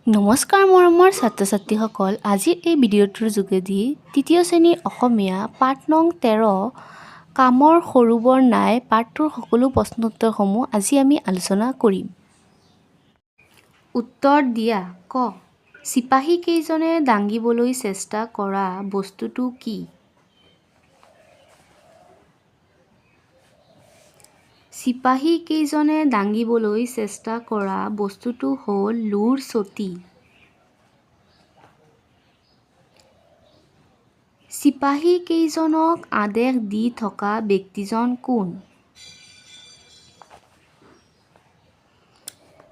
নমস্কাৰ মৰমৰ ছাত্ৰ ছাত্ৰীসকল, আজিৰ এই ভিডিঅ'টোৰ যোগেদি তৃতীয় শ্ৰেণীৰ অসমীয়া পাঠ নং 13 কামৰ সৰু বৰ নাই পাঠটোৰ সকলো প্ৰশ্ন উত্তৰসমূহ আজি আমি আলোচনা কৰিম। উত্তৰ দিয়া। ক, চিপাহী কেইজনে দাঙিবলৈ চেষ্টা কৰা বস্তুটো কি? চিপাহী কেইজনে দাঙিবলৈ চেষ্টা কৰা বস্তুটো হ'ল লোৰ চটী। চিপাহী কেইজনক আদেশ দি থকা ব্যক্তিজন কোন?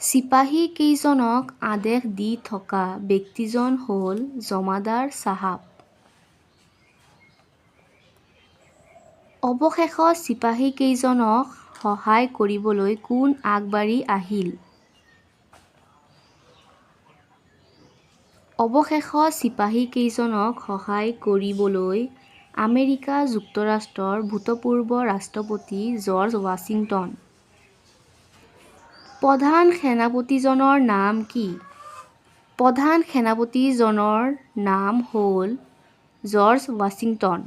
চিপাহী কেইজনক আদেশ দি থকা ব্যক্তিজন হ'ল জমাদাৰ চাহাব। অৱশেষত চিপাহী কেইজনক সহায় কৰিবলৈ কোন আগবাঢ়ি আহিল? অৱশেষত চিপাহী কেইজনক সহায় কৰিবলৈ আমেৰিকা যুক্তৰাষ্ট্ৰৰ ভূতপূৰ্ব ৰাষ্ট্ৰপতি জৰ্জ ৱাশ্বিংটন। প্ৰধান সেনাপতিজনৰ নাম কি? প্ৰধান সেনাপতিজনৰ নাম হ'ল জৰ্জ ৱাশ্বিংটন।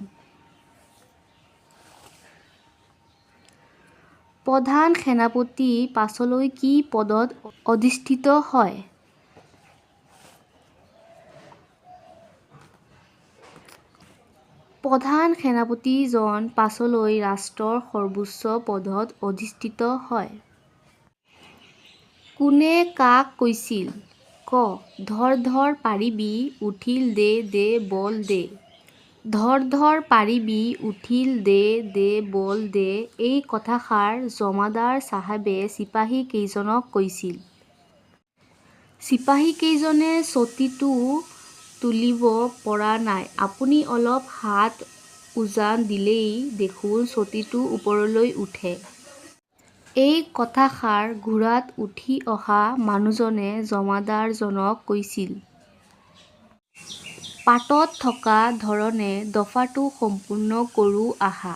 প্ৰধান সেনাপতি পাছলৈ কি পদত অধিষ্ঠিত হয়? প্ৰধান সেনাপতিজন পাছলৈ ৰাষ্ট্ৰৰ সৰ্বোচ্চ পদত অধিষ্ঠিত হয়। কোনে কাক কৈছিল? ক, ধৰ ধৰ পাৰিবি উঠিল দে দে বল দে। ধৰ ধৰ পাৰিবি উঠিল দে দে বল দে এই কথাষাৰ জমাদাৰ চাহাবে চিপাহী কেইজনক কৈছিল। চিপাহী কেইজনে চটীটো তুলিব পৰা নাই। আপুনি অলপ হাত উজান দিলেই দেখোন চটীটো ওপৰলৈ উঠে। এই কথাষাৰ ঘোঁৰাত উঠি অহা মানুহজনে জমাদাৰজনক কৈছিল। পাতত থকা ধৰণে দফাটো সম্পূৰ্ণ কৰোঁ আহা।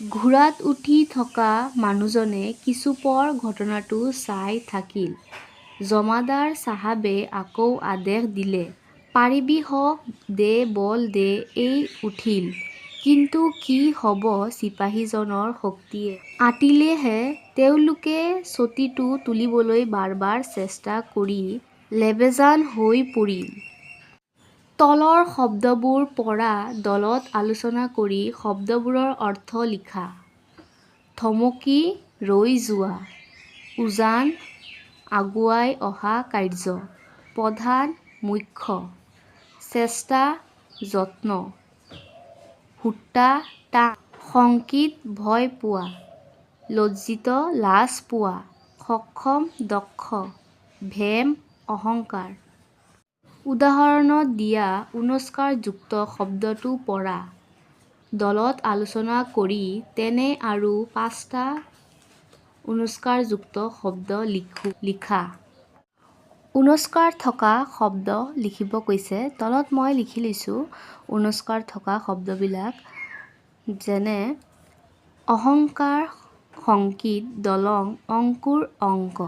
ঘোঁৰাত উঠি থকা মানুহজনে কিছুপৰ ঘটনাটো চাই থাকিল। জমাদাৰ চাহাবে আকৌ আদেশ দিলে, পাৰিবি হওক দে বল দে এই উঠিল। কিন্তু কি হ'ব চিপাহীজনৰ শক্তিয়ে আতিলেহে তেওঁলোকে চটীটো তুলিবলৈ বাৰ বাৰ চেষ্টা কৰি লেবেজান হৈ পৰিল। তলৰ শব্দবোৰ পঢ়া, দলত আলোচনা কৰি শব্দবোৰৰ অৰ্থ লিখা। থমকি ৰৈ যোৱা, উজান আগুৱাই অহা কাৰ্য, প্ৰধান মুখ্য, চেষ্টা যত্ন, সূতা টান, শংকিত ভয় পোৱা, লজ্জিত লাজ পোৱা, সক্ষম দক্ষ, ভেম অহংকাৰ। উদাহৰণত দিয়া অনুস্বাৰযুক্ত শব্দটো পঢ়া, দলত আলোচনা কৰি তেনে আৰু 5টা অনুস্বাৰযুক্ত শব্দ লিখা। অনুস্বাৰ থকা শব্দ লিখিব কৈছে। তলত মই লিখি লৈছোঁ অনুস্বাৰ থকা শব্দবিলাক, যেনে অহংকাৰ, শংকিত, দলং, অংকুৰ, অংক।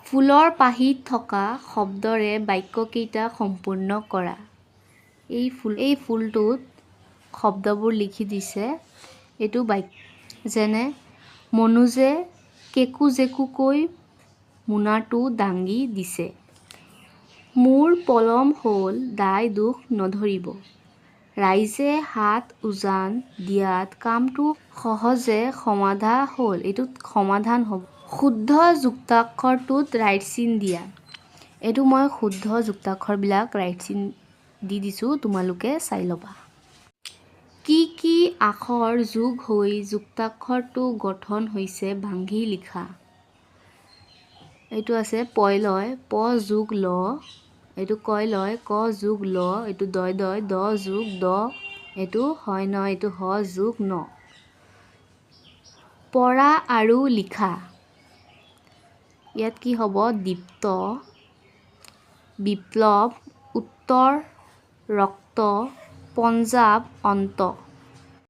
ফুলৰ পাহিত থকা শব্দৰে বাক্যকেইটা সম্পূৰ্ণ কৰা। এই ফুলটোত শব্দবোৰ লিখি দিছে, এইটো বাক্য। যেনে মনোজে কেকু জেকুকৈ মোনাটো দাঙি দিছে। মোৰ পলম হ'ল দায় দোষ নধৰিব। ৰাইজে হাত উজান দিয়াত কামটো সহজে সমাধা হ'ল। এইটোত সমাধান হ'ব। শুদ্ধ যুক্তাক্ষৰটোত ৰাইট চিন দিয়া। এইটো মই শুদ্ধ যুক্তাক্ষৰবিলাক ৰাইট চিন দি দিছোঁ, তোমালোকে চাই ল'বা। কি কি আখৰ যোগ হৈ যুক্তাক্ষৰটো গঠন হৈছে ভাঙি লিখা। এইটো আছে পয়লয় প যোগ ল, এইটো কয়লয় ক যোগ ল, এইটো দয় দয় দ যোগ দ, এইটো হয় ন, এইটো হ যোগ ন। পঢ়া আৰু লিখা। ইয়াত কি হ'ব? দীপ্ত, বিপ্লৱ, উত্তৰ, ৰক্ত, পঞ্জাৱ, অন্ত।